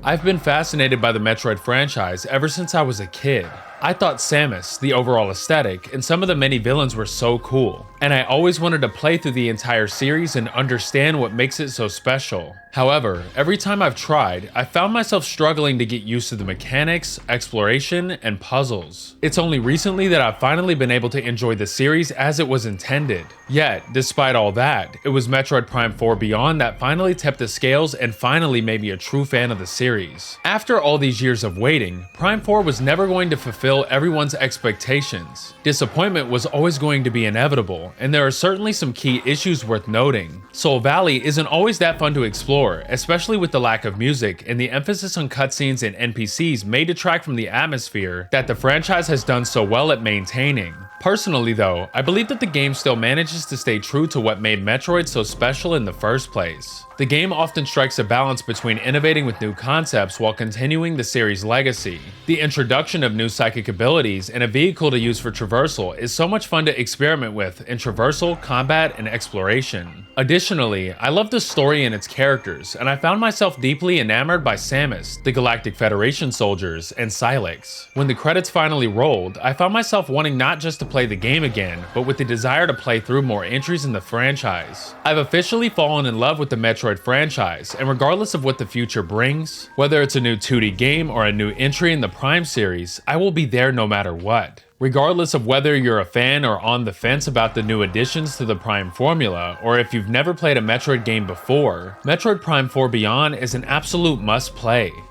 I've been fascinated by the Metroid franchise ever since I was a kid. I thought Samus, the overall aesthetic, and some of the many villains were so cool, and I always wanted to play through the entire series and understand what makes it so special. However, every time I've tried, I found myself struggling to get used to the mechanics, exploration, and puzzles. It's only recently that I've finally been able to enjoy the series as it was intended. Yet, despite all that, it was Metroid Prime 4 Beyond that finally tipped the scales and finally made me a true fan of the series. After all these years of waiting, Prime 4 was never going to fulfill everyone's expectations. Disappointment was always going to be inevitable, and there are certainly some key issues worth noting. Soul Valley isn't always that fun to explore, especially with the lack of music, and the emphasis on cutscenes and NPCs may detract from the atmosphere that the franchise has done so well at maintaining. Personally though, I believe that the game still manages to stay true to what made Metroid so special in the first place. The game often strikes a balance between innovating with new concepts while continuing the series' legacy. The introduction of new psychic abilities and a vehicle to use for traversal is so much fun to experiment with in traversal, combat, and exploration. Additionally, I love the story and its characters, and I found myself deeply enamored by Samus, the Galactic Federation soldiers, and Sylix. When the credits finally rolled, I found myself wanting not just to play the game again, but with the desire to play through more entries in the franchise. I've officially fallen in love with the Metroid franchise, and regardless of what the future brings, whether it's a new 2D game or a new entry in the Prime series, I will be there no matter what. Regardless of whether you're a fan or on the fence about the new additions to the Prime formula, or if you've never played a Metroid game before, Metroid Prime 4 Beyond is an absolute must-play.